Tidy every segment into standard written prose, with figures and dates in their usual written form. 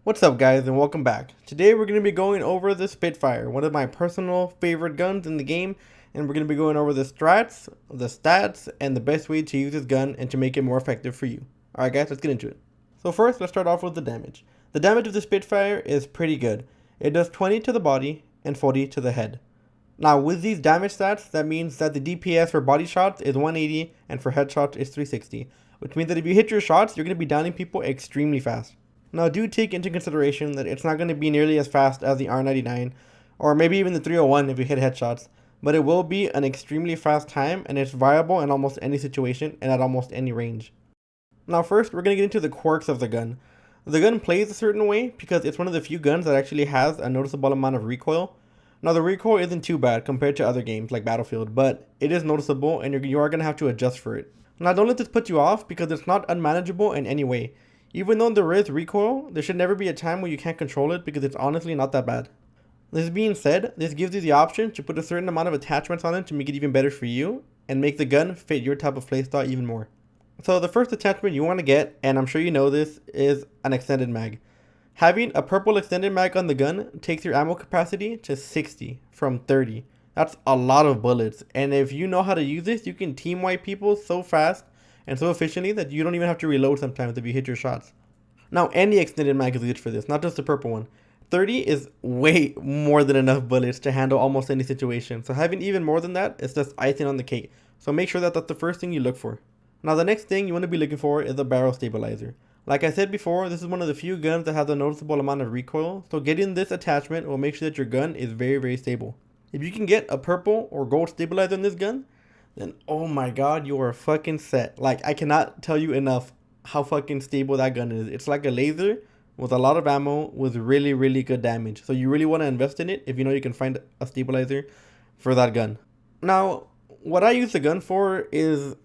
What's up guys and welcome back. Today we're going to be going over the Spitfire, one of my personal favorite guns in the game, and we're going to be going over the strats, the stats, and the best way to use this gun and to make it more effective for you. Alright guys, let's get into it. So first, let's start off with the damage. The damage of the Spitfire is pretty good. It does 20 to the body and 40 to the head. Now with these damage stats, that means that the DPS for body shots is 180 and for headshots is 360, which means that if you hit your shots, you're going to be downing people extremely fast. Now do take into consideration that it's not going to be nearly as fast as the R99 or maybe even the 301 if you hit headshots, but it will be an extremely fast time and it's viable in almost any situation and at almost any range. Now first we're going to get into the quirks of the gun. The gun plays a certain way because it's one of the few guns that actually has a noticeable amount of recoil. Now the recoil isn't too bad compared to other games like Battlefield, but it is noticeable and you are going to have to adjust for it. Now don't let this put you off because it's not unmanageable in any way. Even though there is recoil, there should never be a time where you can't control it because it's honestly not that bad. This being said, this gives you the option to put a certain amount of attachments on it to make it even better for you and make the gun fit your type of playstyle even more. So the first attachment you want to get, and I'm sure you know this, is an extended mag. Having a purple extended mag on the gun takes your ammo capacity to 60 from 30. That's a lot of bullets, and if you know how to use this, you can team wipe people so fast and so efficiently that you don't even have to reload sometimes if you hit your shots. Now any extended mag is good for this, not just the purple one. 30 is way more than enough bullets to handle almost any situation, so having even more than that is just icing on the cake. So make sure that that's the first thing you look for. Now the next thing you want to be looking for is a barrel stabilizer. Like I said before, this is one of the few guns that has a noticeable amount of recoil, so getting this attachment will make sure that your gun is very stable. If you can get a purple or gold stabilizer in this gun, then oh my god, you are fucking set. Like, I cannot tell you enough how fucking stable that gun is. It's like a laser with a lot of ammo with really good damage. So you really want to invest in it if you know you can find a stabilizer for that gun. Now, what I use the gun for is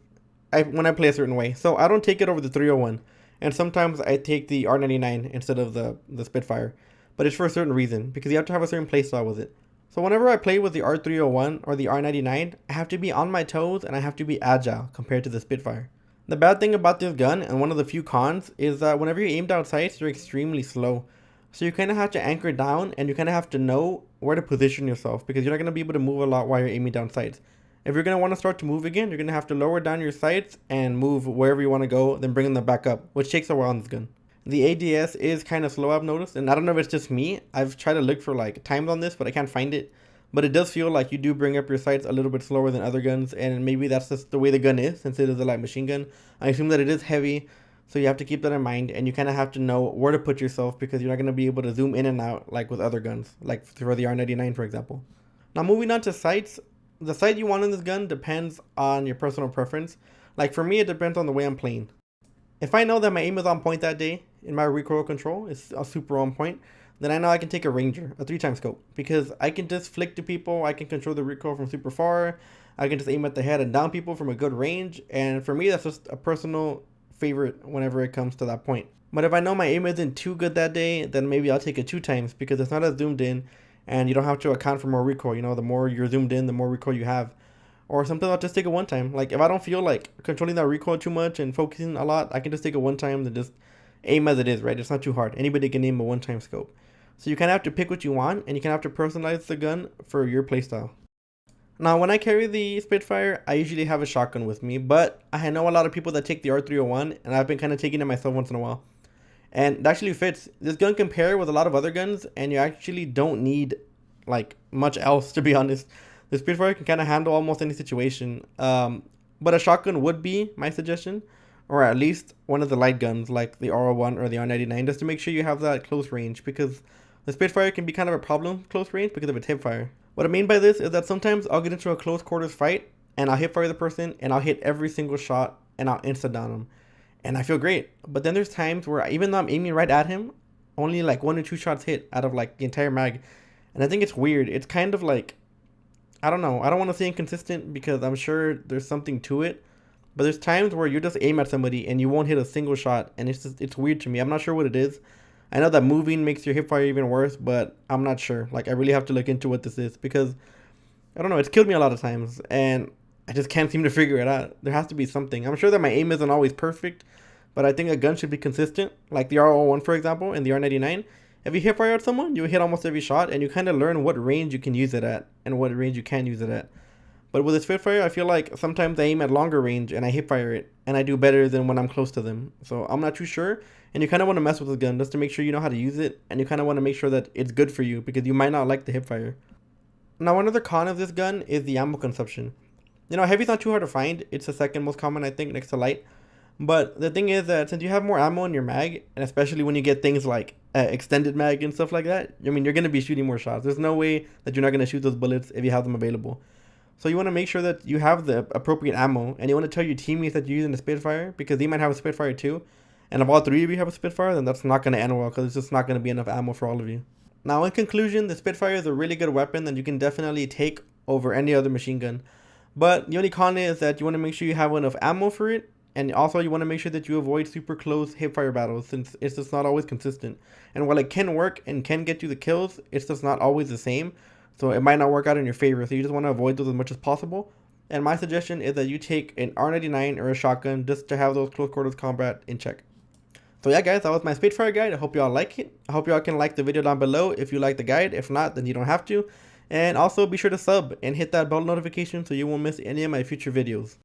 when I play a certain way. So I don't take it over the 301. And sometimes I take the R99 instead of the Spitfire. But it's for a certain reason, because you have to have a certain playstyle with it. So whenever I play with the R301 or the R99, I have to be on my toes and I have to be agile compared to the Spitfire. The bad thing about this gun, and one of the few cons, is that whenever you aim down sights, you're extremely slow. So you kind of have to anchor down and you kind of have to know where to position yourself because you're not going to be able to move a lot while you're aiming down sights. If you're going to want to start to move again, you're going to have to lower down your sights and move wherever you want to go, then bring them back up, which takes a while on this gun. The ADS is kind of slow, I've noticed, and I don't know if it's just me. I've tried to look for like times on this, but I can't find it. But it does feel like you do bring up your sights a little bit slower than other guns, and maybe that's just the way the gun is, since it is a light machine gun. I assume that it is heavy, so you have to keep that in mind, and you kind of have to know where to put yourself because you're not going to be able to zoom in and out like with other guns, like for the R99 for example. Now moving on to sights, the sight you want in this gun depends on your personal preference. Like for me, it depends on the way I'm playing. If I know that my aim is on point that day, and my recoil control is super on point, then I know I can take a Ranger, a 3x scope, because I can just flick to people, I can control the recoil from super far, I can just aim at the head and down people from a good range, and for me that's just a personal favorite whenever it comes to that point. But if I know my aim isn't too good that day, then maybe I'll take a 2x because it's not as zoomed in, and you don't have to account for more recoil. You know, the more you're zoomed in, the more recoil you have. Or sometimes I'll just take a 1x. Like if I don't feel like controlling that recoil too much and focusing a lot, I can just take a 1x and just aim as it is, right? It's not too hard. Anybody can aim a 1x scope. So you kind of have to pick what you want, and you kind of have to personalize the gun for your playstyle. Now, when I carry the Spitfire, I usually have a shotgun with me, but I know a lot of people that take the R301, and I've been kind of taking it myself once in a while. And it actually fits. This gun can pair with a lot of other guns, and you actually don't need like much else, to be honest. The Spitfire can kind of handle almost any situation, but a shotgun would be my suggestion, or at least one of the light guns like the R01 or the R99, just to make sure you have that close range, because the Spitfire can be kind of a problem close range because of its hipfire. What I mean by this is that sometimes I'll get into a close quarters fight and I'll hipfire the person and I'll hit every single shot and I'll insta down him, and I feel great. But then there's times where even though I'm aiming right at him, only like 1 or 2 shots hit out of like the entire mag, and I think it's weird. It's kind of like, I don't know, I don't want to say inconsistent because I'm sure there's something to it, but there's times where you just aim at somebody and you won't hit a single shot, and it's weird to me. I'm not sure what it is. I know that moving makes your hipfire even worse, but I'm not sure. Like, I really have to look into what this is because, I don't know, it's killed me a lot of times, and I just can't seem to figure it out. There has to be something. I'm sure that my aim isn't always perfect, but I think a gun should be consistent, like the R01 for example, and the R99. If you hip fire at someone, you hit almost every shot, and you kind of learn what range you can use it at and what range you can use it at. But with the Spitfire, I feel like sometimes I aim at longer range and I hip fire it, and I do better than when I'm close to them. So I'm not too sure, and you kind of want to mess with the gun just to make sure you know how to use it, and you kind of want to make sure that it's good for you because you might not like the hip fire. Now, another con of this gun is the ammo consumption. You know, heavy's not too hard to find. It's the second most common, I think, next to light. But the thing is that since you have more ammo in your mag, and especially when you get things like extended mag and stuff like that, I mean, you're going to be shooting more shots. There's no way that you're not going to shoot those bullets if you have them available. So you want to make sure that you have the appropriate ammo, and you want to tell your teammates that you're using a Spitfire, because they might have a Spitfire too. And if all three of you have a Spitfire, then that's not going to end well, because it's just not going to be enough ammo for all of you. Now, in conclusion, the Spitfire is a really good weapon that you can definitely take over any other machine gun. But the only con is that you want to make sure you have enough ammo for it, and also you want to make sure that you avoid super close hipfire battles, since it's just not always consistent. And while it can work and can get you the kills, it's just not always the same. So it might not work out in your favor, so you just want to avoid those as much as possible. And my suggestion is that you take an R99 or a shotgun just to have those close quarters combat in check. So yeah guys, that was my Spitfire guide. I hope y'all like it. I hope y'all can like the video down below if you like the guide. If not, then you don't have to. And also be sure to sub and hit that bell notification so you won't miss any of my future videos.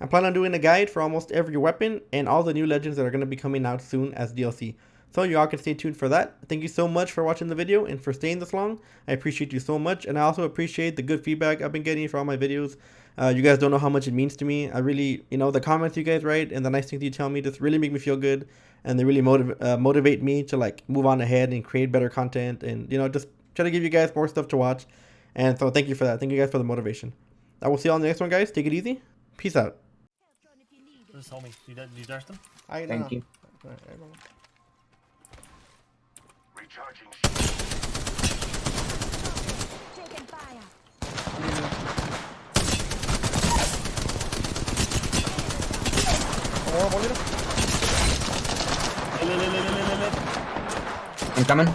I plan on doing a guide for almost every weapon and all the new legends that are going to be coming out soon as DLC. So y'all can stay tuned for that. Thank you so much for watching the video and for staying this long. I appreciate you so much, and I also appreciate the good feedback I've been getting for all my videos. You guys don't know how much it means to me. I really, the comments you guys write and the nice things you tell me just really make me feel good, and they really motivate me to like move on ahead and create better content, and just try to give you guys more stuff to watch. And so thank you for that. Thank you guys for the motivation. I will see you on the next one, guys. Take it easy. Peace out. Just hold me. Do you dash them? Thank you. Recharging. Taking fire. I'm coming.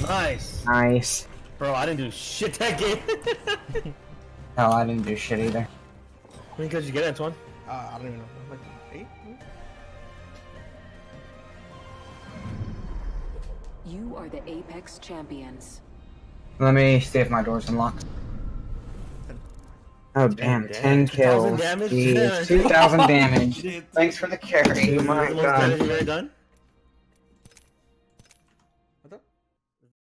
Nice. Nice. Bro, I didn't do shit that game. No, I didn't do shit either. How many kills did you get, Antoine? I don't even know. Like 8? You are the Apex champions. Let me see if my door's unlocked. Oh damn, 10 kills. 2,000 damage? Jeez, 2,000 damage. Thanks for the carry. Most My damage god. you ever done?